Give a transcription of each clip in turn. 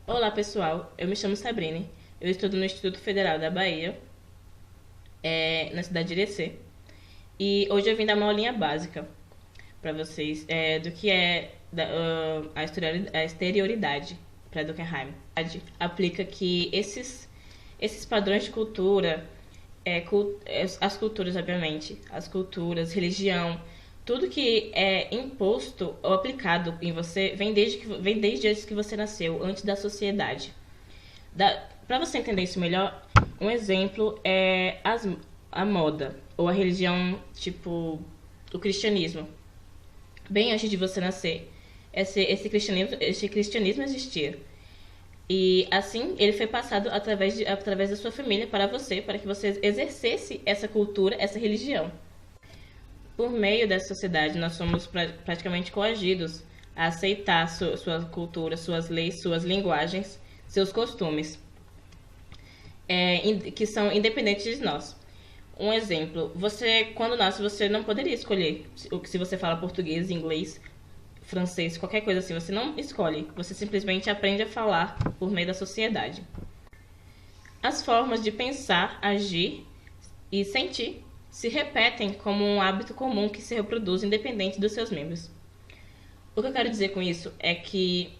Olá pessoal, eu me chamo Sabrine, eu estudo no Instituto Federal da Bahia, na cidade de Irecê, e hoje eu vim dar uma aulinha básica para vocês do que é a exterioridade para Durkheim. Aplica que esses padrões de cultura, as culturas obviamente, as culturas, religião, tudo que é imposto ou aplicado em você vem desde antes que você nasceu, antes da sociedade. Para você entender isso melhor, um exemplo é a moda ou a religião, tipo o cristianismo. Bem antes de você nascer, esse cristianismo existia. E assim ele foi passado através da sua família para você, para que você exercesse essa cultura, essa religião. Por meio dessa sociedade, nós somos praticamente coagidos a aceitar sua cultura, suas leis, suas linguagens, seus costumes, que são independentes de nós. Um exemplo, quando nasce, você não poderia escolher se você fala português, inglês, francês, qualquer coisa assim. Você não escolhe, você simplesmente aprende a falar por meio da sociedade. As formas de pensar, agir e sentir se repetem como um hábito comum que se reproduz independente dos seus membros. O que eu quero dizer com isso é que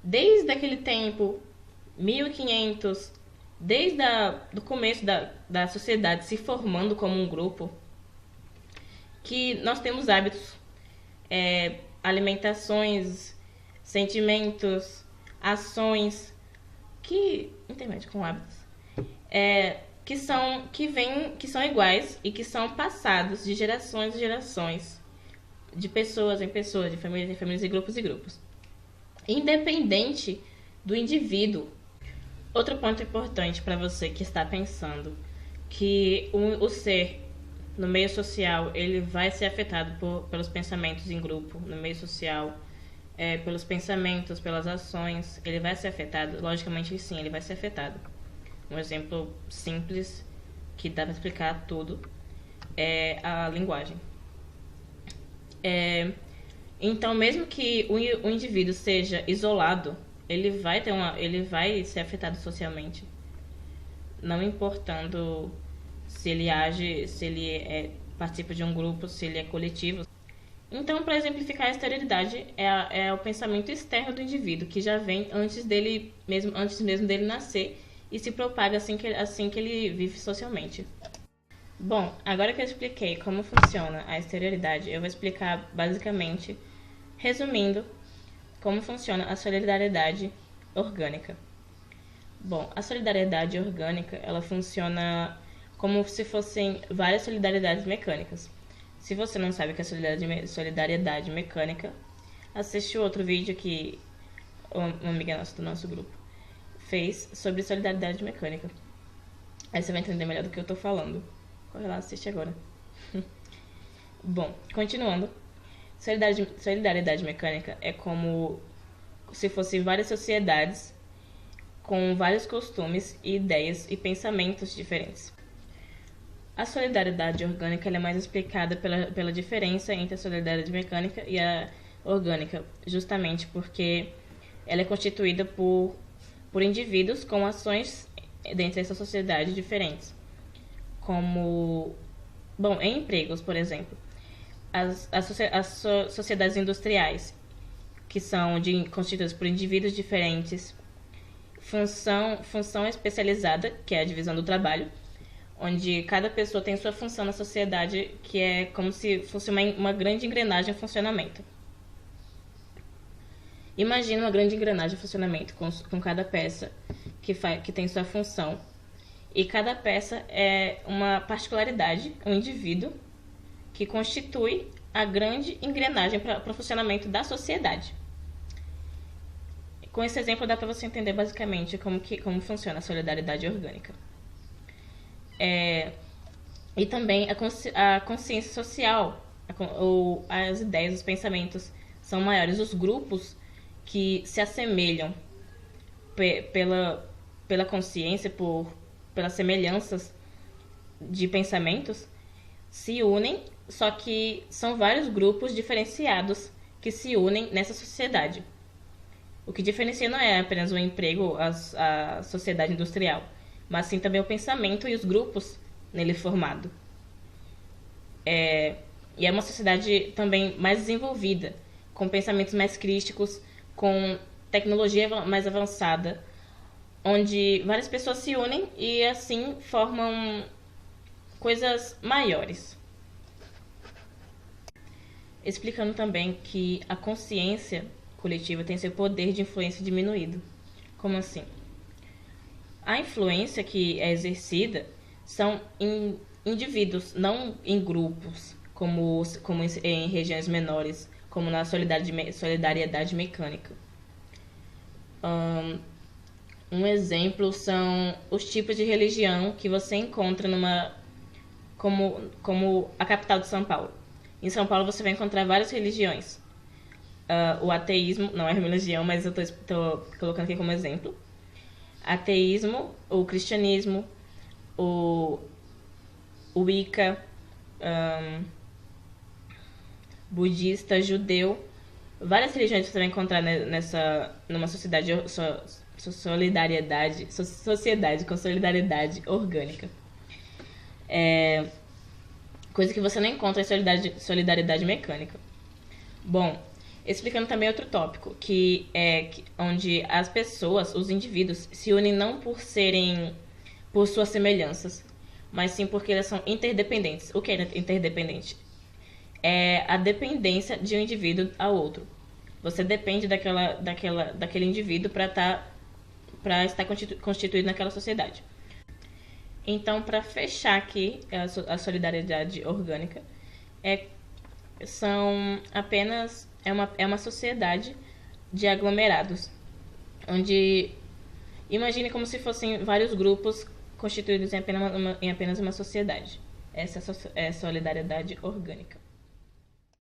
desde aquele tempo, 1500, desde o começo da sociedade se formando como um grupo, que nós temos hábitos, alimentações, sentimentos, ações que intermédio com hábitos, que são iguais e que são passados de gerações em gerações, de pessoas em pessoas, de famílias em famílias e grupos, independente do indivíduo. Outro ponto importante para você que está pensando que o ser no meio social ele vai ser afetado pelos pensamentos em grupo, no meio social, pelos pensamentos, pelas ações, ele vai ser afetado? Logicamente sim, ele vai ser afetado. Um exemplo simples que dá para explicar tudo é a linguagem. Então, mesmo que o indivíduo seja isolado, ele vai ser afetado socialmente, não importando se ele age, se ele participa de um grupo, se ele é coletivo. Então, para exemplificar a exterioridade, é o pensamento externo do indivíduo, que já vem antes mesmo dele nascer e se propaga assim que ele vive socialmente. Bom, agora que eu expliquei como funciona a exterioridade, eu vou explicar basicamente, resumindo, como funciona a solidariedade orgânica. Bom, a solidariedade orgânica, ela funciona como se fossem várias solidariedades mecânicas. Se você não sabe o que é solidariedade mecânica, assiste outro vídeo que uma amiga nossa do nosso grupo fez sobre solidariedade mecânica. Aí você vai entender melhor do que eu tô falando. Corre lá, assiste agora. Bom, continuando. Solidariedade mecânica é como se fossem várias sociedades com vários costumes, ideias e pensamentos diferentes. A solidariedade orgânica é mais explicada pela diferença entre a solidariedade mecânica e a orgânica, justamente porque ela é constituída por indivíduos com ações dentro dessa sociedade diferentes. Como, bom, em empregos, por exemplo, as sociedades industriais, que são constituídas por indivíduos diferentes, função especializada, que é a divisão do trabalho, onde cada pessoa tem sua função na sociedade, que é como se fosse uma grande engrenagem em funcionamento. Imagina uma grande engrenagem em funcionamento, com cada peça que tem sua função. E cada peça é uma particularidade, um indivíduo, que constitui a grande engrenagem para o funcionamento da sociedade. Com esse exemplo dá para você entender basicamente como funciona a solidariedade orgânica. E também a consciência social, ou as ideias, os pensamentos são maiores. Os grupos que se assemelham pela consciência, pelas semelhanças de pensamentos, se unem, só que são vários grupos diferenciados que se unem nessa sociedade. O que diferencia não é apenas o emprego, a sociedade industrial, mas sim também o pensamento e os grupos nele formado. E é uma sociedade também mais desenvolvida, com pensamentos mais críticos, com tecnologia mais avançada, onde várias pessoas se unem e assim formam coisas maiores. Explicando também que a consciência coletiva tem seu poder de influência diminuído. Como assim? A influência que é exercida são em indivíduos, não em grupos, como em regiões menores, como na solidariedade mecânica. Um exemplo são os tipos de religião que você encontra como a capital de São Paulo. Em São Paulo você vai encontrar várias religiões. O ateísmo, não é religião, mas eu tô colocando aqui como exemplo. Ateísmo, o cristianismo, o Wicca, budista, judeu. Várias religiões você vai encontrar numa sociedade com solidariedade orgânica. Coisa que você não encontra em solidariedade mecânica. Bom, explicando também outro tópico, onde as pessoas, os indivíduos, se unem não por suas semelhanças, mas sim porque elas são interdependentes. O que é interdependente? É a dependência de um indivíduo ao outro. Você depende daquele indivíduo para estar constituído naquela sociedade. Então, para fechar aqui a solidariedade orgânica, é uma sociedade de aglomerados, onde imagine como se fossem vários grupos constituídos em apenas uma sociedade. Essa é a solidariedade orgânica.